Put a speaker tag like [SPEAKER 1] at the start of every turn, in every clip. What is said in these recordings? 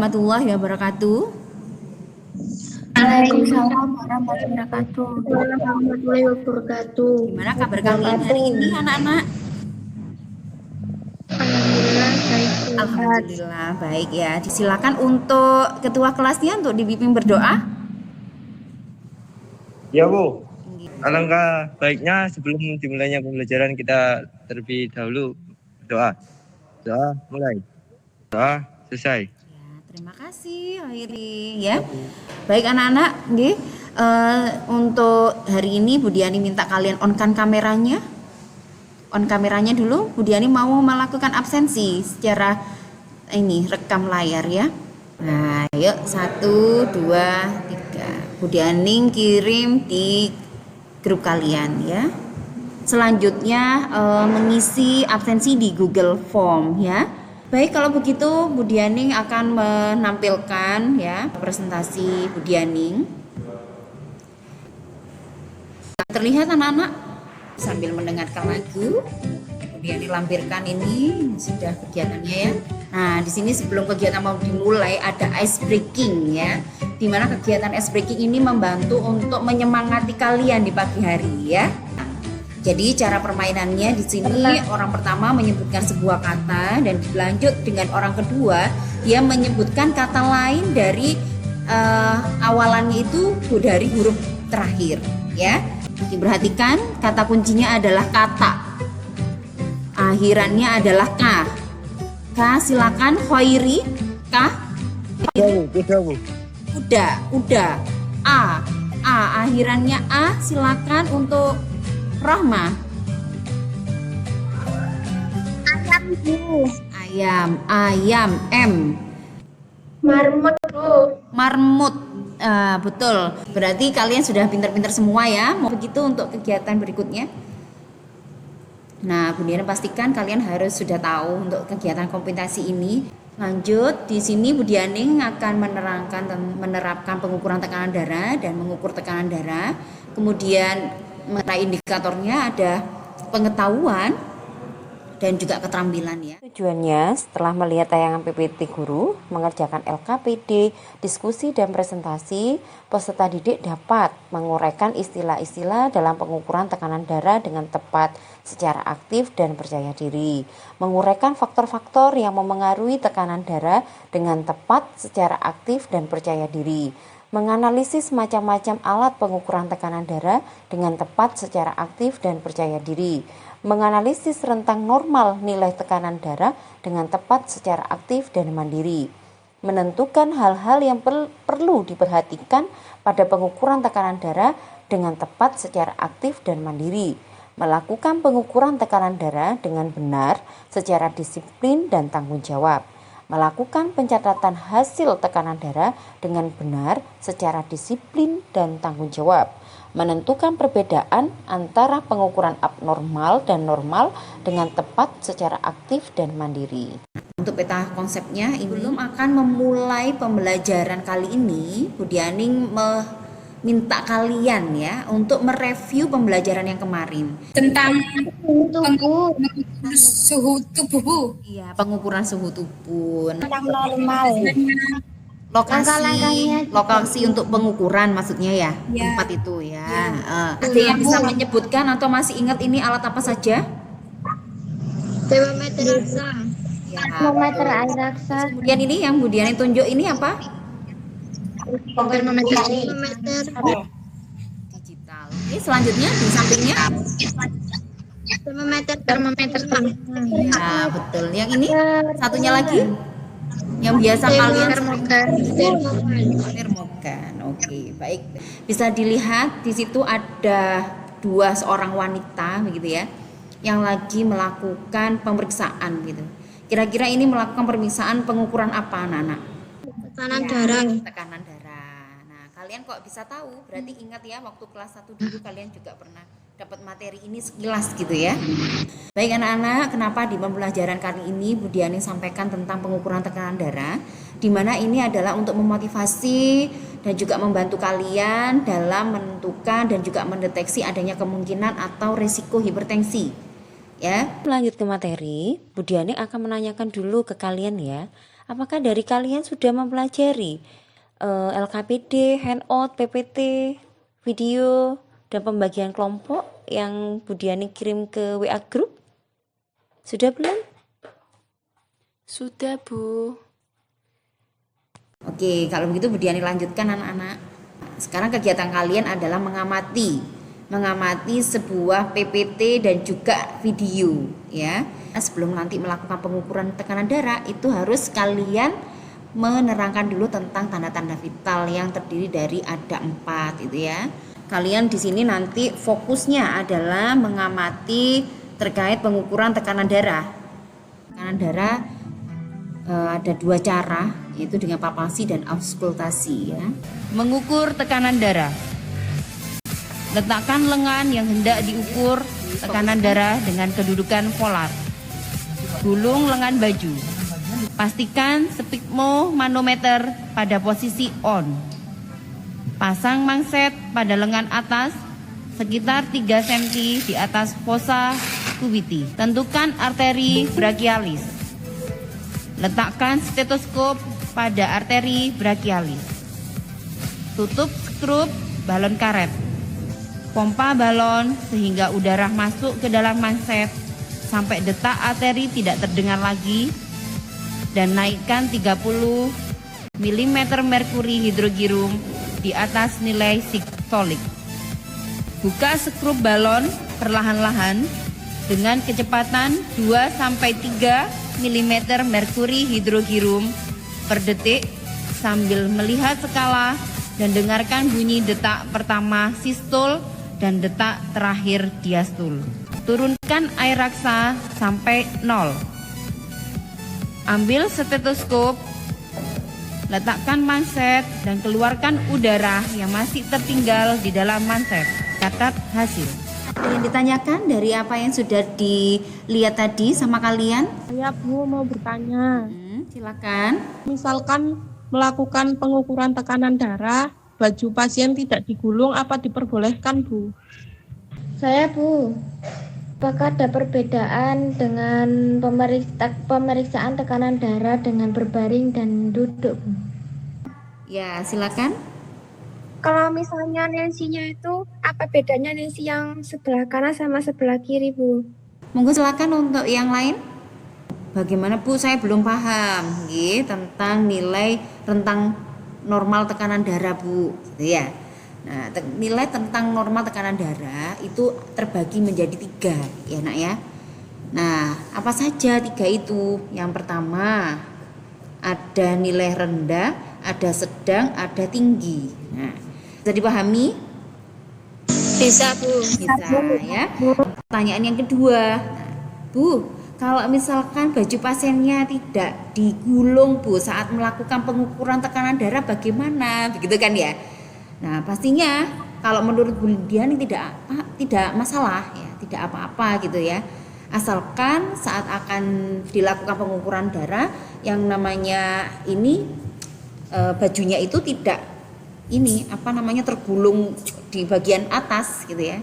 [SPEAKER 1] warahmatullahi wabarakatuh.
[SPEAKER 2] Waalaikumsalam warahmatullahi wabarakatuh.
[SPEAKER 1] Gimana kabar kalian hari ini anak-anak?
[SPEAKER 2] Alhamdulillah baik.
[SPEAKER 1] Alhamdulillah baik ya. Silakan untuk ketua kelasnya untuk dibimbing berdoa.
[SPEAKER 3] Ya Bu, alangkah baiknya sebelum dimulainya pembelajaran kita terlebih dahulu berdoa. Doa mulai. Doa selesai.
[SPEAKER 1] Ya, terima kasih Airi ya. Baik anak-anak, nggih. Untuk hari ini Bu Diani minta kalian on-kan kameranya. On kameranya dulu. Bu Diani mau melakukan absensi secara ini rekam layar ya. Nah, yuk 1, 2, 3. Bu Diani kirim di grup kalian ya. Selanjutnya mengisi absensi di Google Form ya. Baik, kalau begitu Bu Diani akan menampilkan ya presentasi Bu Diani. Terlihat anak-anak? Sambil mendengarkan lagu, kemudian dilampirkan ini sudah kegiatannya ya. Nah, di sini sebelum kegiatan mau dimulai ada ice breaking ya. Dimana kegiatan ice breaking ini membantu untuk menyemangati kalian di pagi hari ya. Jadi cara permainannya di sini orang pertama menyebutkan sebuah kata dan dilanjut dengan orang kedua dia menyebutkan kata lain dari awalannya itu dari huruf terakhir ya. Diperhatikan kata kuncinya adalah kata. Akhirannya adalah ka. Ka silakan Khairi. Ka. Udah. A akhirannya A silakan untuk Rahma. Ayam M. Marmut. Betul. Berarti kalian sudah pintar-pintar semua ya. Mau begitu untuk kegiatan berikutnya. Nah, Bu Diana pastikan kalian harus sudah tahu untuk kegiatan kompetisi ini. Lanjut, di sini Bu Diana akan menerapkan pengukuran tekanan darah dan mengukur tekanan darah. Kemudian mengenai indikatornya ada pengetahuan dan juga keterampilan ya.
[SPEAKER 4] Tujuannya setelah melihat tayangan PPT guru, mengerjakan LKPD, diskusi dan presentasi, peserta didik dapat menguraikan istilah-istilah dalam pengukuran tekanan darah dengan tepat secara aktif dan percaya diri, menguraikan faktor-faktor yang memengaruhi tekanan darah dengan tepat secara aktif dan percaya diri, menganalisis macam-macam alat pengukuran tekanan darah dengan tepat secara aktif dan percaya diri, menganalisis rentang normal nilai tekanan darah dengan tepat secara aktif dan mandiri, menentukan hal-hal yang perlu diperhatikan pada pengukuran tekanan darah dengan tepat secara aktif dan mandiri, melakukan pengukuran tekanan darah dengan benar secara disiplin dan tanggung jawab, melakukan pencatatan hasil tekanan darah dengan benar secara disiplin dan tanggung jawab, menentukan perbedaan antara pengukuran abnormal dan normal dengan tepat secara aktif dan mandiri.
[SPEAKER 1] Untuk peta konsepnya, sebelum akan memulai pembelajaran kali ini, Bu Diani meminta kalian ya untuk mereview pembelajaran yang kemarin
[SPEAKER 5] tentang suhu tubuh.
[SPEAKER 1] Iya, pengukuran suhu tubuh.
[SPEAKER 2] Tentang normal.
[SPEAKER 1] Lokasi untuk pengukuran maksudnya ya, tempat itu ya. Ada yang bisa menyebutkan atau masih ingat ini alat apa saja?
[SPEAKER 2] Termometer raksa.
[SPEAKER 1] Ya.
[SPEAKER 2] Termometer air raksa.
[SPEAKER 1] Kemudian ini yang Bu Diani tunjuk ini apa?
[SPEAKER 2] Termometer
[SPEAKER 1] Digital. Oke, selanjutnya di sampingnya
[SPEAKER 2] termometer.
[SPEAKER 1] ya betul. Yang ini satunya lagi yang biasa kalian termogan. Oke, baik. Bisa dilihat di situ ada seorang wanita begitu ya yang lagi melakukan pemeriksaan gitu. Kira-kira ini melakukan pemeriksaan pengukuran apa anak-anak? Tekanan darah. Nah, kalian kok bisa tahu? Berarti ingat ya waktu kelas 1 dulu kalian juga pernah dapat materi ini sekilas gitu ya. Baik anak-anak, kenapa di pembelajaran kali ini Bu Diani sampaikan tentang pengukuran tekanan darah, di mana ini adalah untuk memotivasi dan juga membantu kalian dalam menentukan dan juga mendeteksi adanya kemungkinan atau resiko hipertensi. Ya.
[SPEAKER 4] Lanjut ke materi, Bu Diani akan menanyakan dulu ke kalian ya, Apakah dari kalian sudah mempelajari LKPD, handout, PPT, video, dan pembagian kelompok yang Bu Diani kirim ke WA Group? Sudah belum?
[SPEAKER 5] Sudah, Bu.
[SPEAKER 1] Oke, kalau begitu Bu Diani lanjutkan anak-anak. Sekarang kegiatan kalian adalah mengamati sebuah PPT dan juga video ya. Sebelum nanti melakukan pengukuran tekanan darah itu harus kalian menerangkan dulu tentang tanda-tanda vital yang terdiri dari ada 4 itu ya. Kalian di sini nanti fokusnya adalah mengamati terkait pengukuran tekanan darah. Tekanan darah ada 2 cara, yaitu dengan palpasi dan auskultasi ya. Mengukur tekanan darah. Letakkan lengan yang hendak diukur tekanan darah dengan kedudukan polar. Gulung lengan baju. Pastikan sphygmo manometer pada posisi on. Pasang mangset pada lengan atas sekitar 3 cm di atas fossa cuviti. Tentukan arteri brachialis. Letakkan stetoskop pada arteri brachialis. Tutup skrup balon karet. Pompa balon sehingga udara masuk ke dalam mangset sampai detak arteri tidak terdengar lagi. Dan naikkan 30 mm merkuri hidrogirum di atas nilai sistolik. Buka skrup balon perlahan-lahan dengan kecepatan 2-3 mm merkuri hidrogirum per detik sambil melihat skala dan dengarkan bunyi detak pertama sistol dan detak terakhir diastol. Turunkan air raksa sampai 0. Ambil stetoskop, letakkan manset dan keluarkan udara yang masih tertinggal di dalam manset. Catat hasil. Yang ditanyakan dari apa yang sudah dilihat tadi sama kalian?
[SPEAKER 2] Saya Bu mau bertanya.
[SPEAKER 1] Silakan.
[SPEAKER 6] Misalkan melakukan pengukuran tekanan darah, baju pasien tidak digulung, apa diperbolehkan, Bu?
[SPEAKER 2] Saya Bu, apakah ada perbedaan dengan pemeriksaan tekanan darah dengan berbaring dan duduk, Bu?
[SPEAKER 1] Ya, silakan.
[SPEAKER 7] Kalau misalnya Nancy-nya itu, apa bedanya Nancy yang sebelah kanan sama sebelah kiri, Bu?
[SPEAKER 1] Monggo silakan untuk yang lain. Bagaimana Bu? Saya belum paham tentang nilai rentang normal tekanan darah, Bu. Gitu ya. Nah, nilai tentang normal tekanan darah itu terbagi menjadi 3 ya nak ya. Nah, apa saja 3 itu? Yang pertama ada nilai rendah, ada sedang, ada tinggi. Nah, bisa dipahami?
[SPEAKER 7] Bisa, Bu.
[SPEAKER 1] Bisa ya. Pertanyaan yang kedua, nah, Bu, kalau misalkan baju pasiennya tidak digulung Bu saat melakukan pengukuran tekanan darah bagaimana? Begitu kan ya? Nah, pastinya kalau menurut Bu Diani tidak masalah ya, tidak apa-apa gitu ya. Asalkan saat akan dilakukan pengukuran darah yang namanya ini bajunya itu tidak tergulung di bagian atas gitu ya.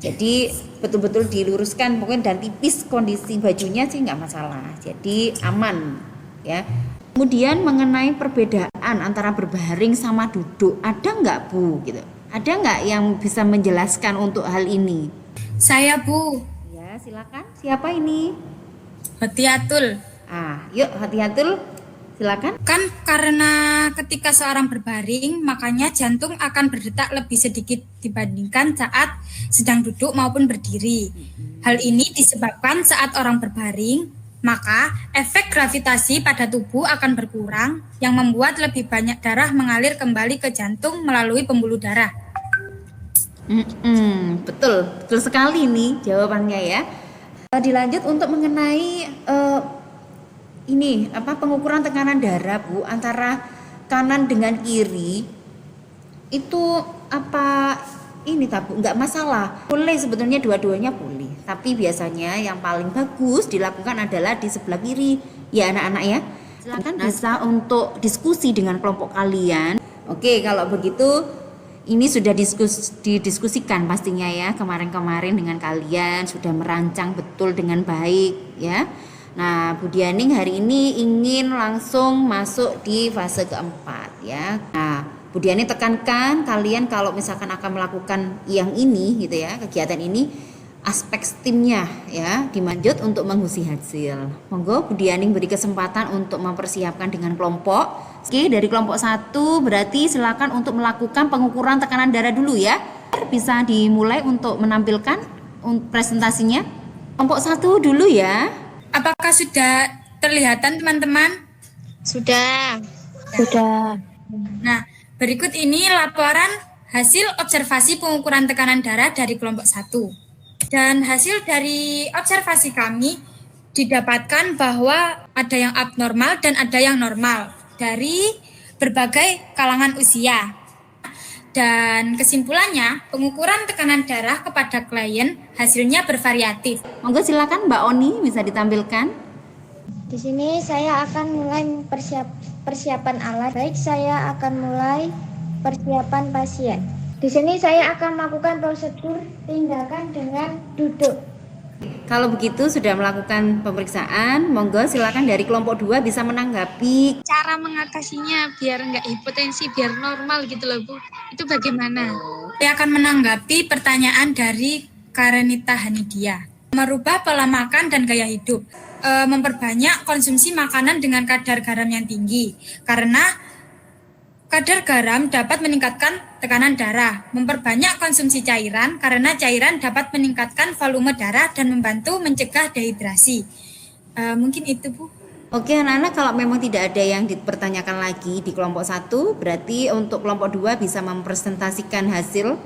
[SPEAKER 1] Jadi betul-betul diluruskan mungkin dan tipis kondisi bajunya sih nggak masalah. Jadi aman ya. Kemudian mengenai perbedaan antara berbaring sama duduk, ada nggak Bu? Gitu. Ada nggak yang bisa menjelaskan untuk hal ini?
[SPEAKER 8] Saya Bu.
[SPEAKER 1] Ya silakan. Siapa ini?
[SPEAKER 8] Hatiatul.
[SPEAKER 1] Yuk Hatiatul, silakan.
[SPEAKER 8] Kan karena ketika seorang berbaring, makanya jantung akan berdetak lebih sedikit dibandingkan saat sedang duduk maupun berdiri. Hal ini disebabkan saat orang berbaring, maka efek gravitasi pada tubuh akan berkurang yang membuat lebih banyak darah mengalir kembali ke jantung melalui pembuluh darah.
[SPEAKER 1] Betul sekali nih jawabannya ya. Dilanjut untuk mengenai pengukuran tekanan darah Bu antara kanan dengan kiri itu nggak masalah, boleh sebetulnya dua-duanya boleh, tapi biasanya yang paling bagus dilakukan adalah di sebelah kiri ya anak-anak ya. Silakan bisa untuk diskusi dengan kelompok kalian. Oke, kalau begitu ini sudah didiskusikan pastinya ya kemarin-kemarin dengan kalian, sudah merancang betul dengan baik ya. Nah, Bu Dianing hari ini ingin langsung masuk di fase keempat ya. Nah, Bu Dianing tekankan kalian kalau misalkan akan melakukan yang ini gitu ya, kegiatan ini, aspek STEAM-nya ya dimanjut untuk menghusi hasil. Monggo Bu Dianing beri kesempatan untuk mempersiapkan dengan kelompok. Oke, dari kelompok 1 berarti silakan untuk melakukan pengukuran tekanan darah dulu ya. Bisa dimulai untuk menampilkan presentasinya. Kelompok 1 dulu ya.
[SPEAKER 8] Apakah sudah terlihatan teman-teman?
[SPEAKER 2] Sudah.
[SPEAKER 8] Nah, berikut ini laporan hasil observasi pengukuran tekanan darah dari kelompok 1. Dan hasil dari observasi kami didapatkan bahwa ada yang abnormal dan ada yang normal dari berbagai kalangan usia. Dan kesimpulannya, pengukuran tekanan darah kepada klien hasilnya bervariatif.
[SPEAKER 1] Monggo silakan Mbak Oni bisa ditampilkan.
[SPEAKER 2] Di sini saya akan mulai persiapan alat. Baik, saya akan mulai persiapan pasien. Di sini saya akan melakukan prosedur tindakan dengan duduk.
[SPEAKER 1] Kalau begitu sudah melakukan pemeriksaan, monggo silakan dari kelompok 2 bisa menanggapi.
[SPEAKER 7] Cara mengatasinya biar nggak hipotensi, biar normal gitu loh Bu. Itu bagaimana?
[SPEAKER 8] Saya akan menanggapi pertanyaan dari Karenita Hanidia. Merubah pola makan dan gaya hidup. Memperbanyak konsumsi makanan dengan kadar garam yang tinggi. Karena kadar garam dapat meningkatkan tekanan darah. Memperbanyak konsumsi cairan karena cairan dapat meningkatkan volume darah dan membantu mencegah dehidrasi. Mungkin itu Bu.
[SPEAKER 1] Oke anak-anak, kalau memang tidak ada yang dipertanyakan lagi di kelompok 1, berarti untuk kelompok 2 bisa mempresentasikan hasil.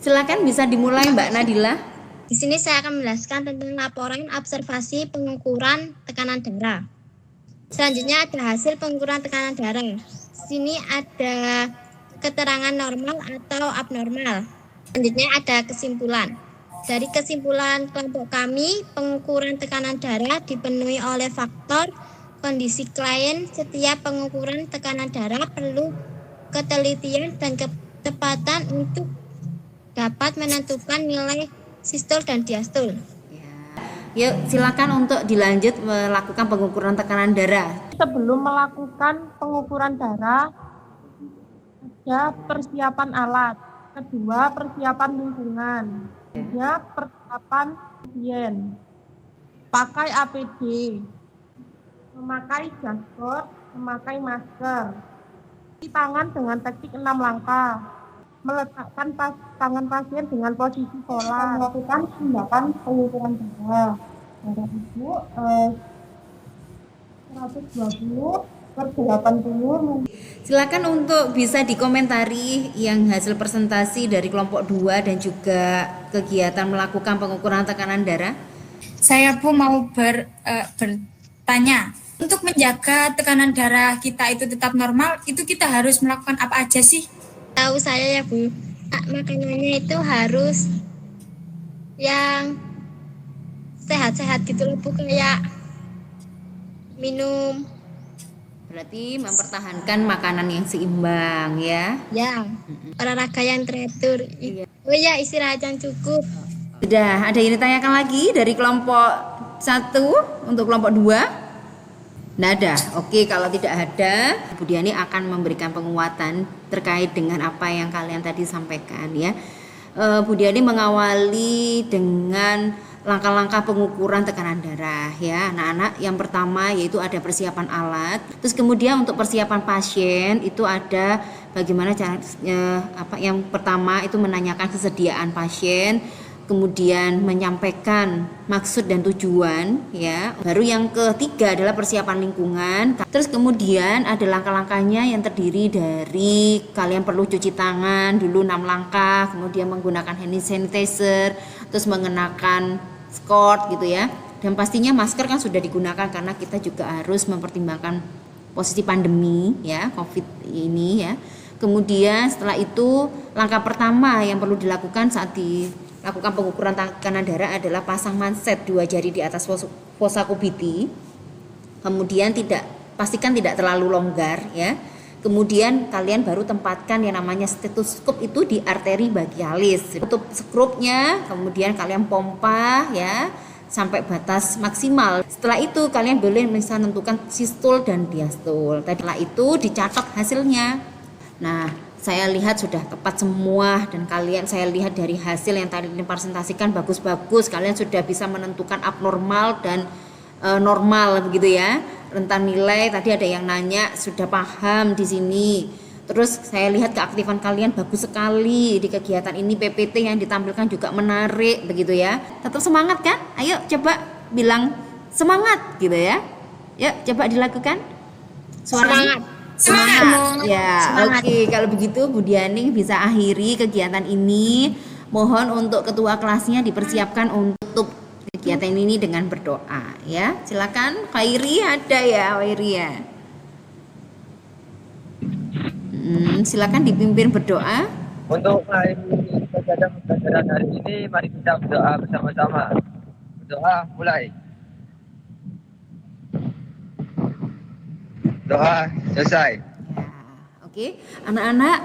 [SPEAKER 1] Silakan bisa dimulai Mbak Nadila.
[SPEAKER 2] Di sini saya akan menjelaskan tentang laporan observasi pengukuran tekanan darah. Selanjutnya ada hasil pengukuran tekanan darah. Di sini ada keterangan normal atau abnormal. Selanjutnya ada kesimpulan. Dari kesimpulan kelompok kami, pengukuran tekanan darah dipenuhi oleh faktor kondisi klien. Setiap pengukuran tekanan darah perlu ketelitian dan ketepatan untuk dapat menentukan nilai sistol dan diastol.
[SPEAKER 1] Yuk silakan untuk dilanjut melakukan pengukuran tekanan darah.
[SPEAKER 6] Sebelum melakukan pengukuran darah, ada persiapan alat. Kedua, persiapan lingkungan. Ketiga, persiapan pasien. Pakai APD, memakai jasport, memakai masker. Cuci tangan dengan teknik 6 langkah. Meletakkan tangan pasien dengan posisi pola, melakukan tindakan pengukuran darah. Darah itu 120 per 80.
[SPEAKER 1] Silakan untuk bisa dikomentari yang hasil presentasi dari kelompok 2 dan juga kegiatan melakukan pengukuran tekanan darah.
[SPEAKER 8] Saya Bu mau bertanya, untuk menjaga tekanan darah kita itu tetap normal, itu kita harus melakukan apa aja sih?
[SPEAKER 2] Tahu saya ya Bu, makanannya itu harus yang sehat-sehat gitu loh Bu, kayak minum.
[SPEAKER 1] Berarti mempertahankan makanan yang seimbang ya.
[SPEAKER 2] Ya, olahraga yang teratur. Oh ya, istirahat yang cukup.
[SPEAKER 1] Sudah, ada yang ditanyakan lagi dari kelompok 1 untuk kelompok 2? Nggak ada. Oke, kalau tidak ada, Bu Diani akan memberikan penguatan terkait dengan apa yang kalian tadi sampaikan ya. Bu Diani mengawali dengan langkah-langkah pengukuran tekanan darah ya anak-anak. Yang pertama yaitu ada persiapan alat. Terus kemudian untuk persiapan pasien itu ada bagaimana caranya, yang pertama itu menanyakan kesediaan pasien, kemudian menyampaikan maksud dan tujuan ya. Baru yang ketiga adalah persiapan lingkungan. Terus kemudian ada langkah-langkahnya yang terdiri dari kalian perlu cuci tangan dulu 6 langkah, kemudian menggunakan hand sanitizer, terus mengenakan skort gitu ya. Dan pastinya masker kan sudah digunakan karena kita juga harus mempertimbangkan posisi pandemi ya, Covid ini ya. Kemudian setelah itu langkah pertama yang perlu dilakukan saat lakukan pengukuran tekanan darah adalah pasang manset 2 jari di atas fossa kubiti. Kemudian pastikan tidak terlalu longgar ya. Kemudian kalian baru tempatkan yang namanya stetoskop itu di arteri brachialis. Tutup skrupnya, kemudian kalian pompa ya sampai batas maksimal. Setelah itu kalian boleh bisa menentukan sistol dan diastol. Setelah itu dicatat hasilnya. Nah, saya lihat sudah tepat semua dan kalian, saya lihat dari hasil yang tadi dipresentasikan bagus-bagus. Kalian sudah bisa menentukan abnormal dan normal begitu ya. Rentan nilai tadi ada yang nanya sudah paham di sini. Terus saya lihat keaktifan kalian bagus sekali di kegiatan ini, PPT yang ditampilkan juga menarik begitu ya. Tetap semangat kan? Ayo coba bilang semangat gitu ya. Yuk coba dilakukan. Suaranya semangat. Ya, oke. Kalau begitu Bu Dianing bisa akhiri kegiatan ini. Mohon untuk ketua kelasnya dipersiapkan untuk kegiatan ini dengan berdoa ya. Silakan Khairi, ada ya Khairi ya. Silakan dipimpin berdoa.
[SPEAKER 3] Untuk mengakhiri kegiatan pembelajaran hari ini, mari kita berdoa bersama-sama. Berdoa mulai. Doa selesai.
[SPEAKER 1] Ya, oke. Anak-anak,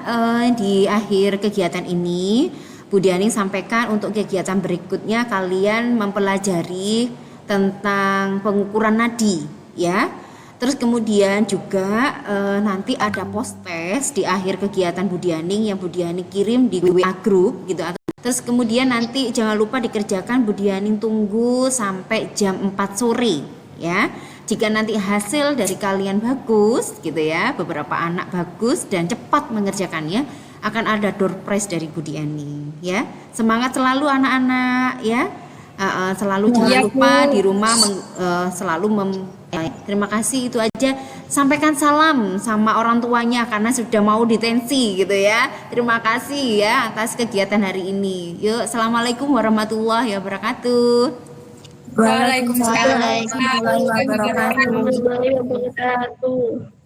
[SPEAKER 1] di akhir kegiatan ini Bu Dianing sampaikan untuk kegiatan berikutnya kalian mempelajari tentang pengukuran nadi ya. Terus kemudian juga nanti ada post test di akhir kegiatan Bu Dianing yang Bu Dianing kirim di WA group gitu. Terus kemudian nanti jangan lupa dikerjakan, Bu Dianing tunggu sampai jam 4 sore ya. Jika nanti hasil dari kalian bagus gitu ya, beberapa anak bagus dan cepat mengerjakannya, akan ada door prize dari Bu Dianing ya. Semangat selalu anak-anak ya. Selalu jangan lupa di rumah terima kasih, itu aja. Sampaikan salam sama orang tuanya karena sudah mau detensi gitu ya. Terima kasih ya atas kegiatan hari ini. Yuk, assalamualaikum warahmatullahi wabarakatuh.
[SPEAKER 8] Waalaikumsalam warahmatullahi wabarakatuh.
[SPEAKER 2] Warahmatullahi wabarakatuh.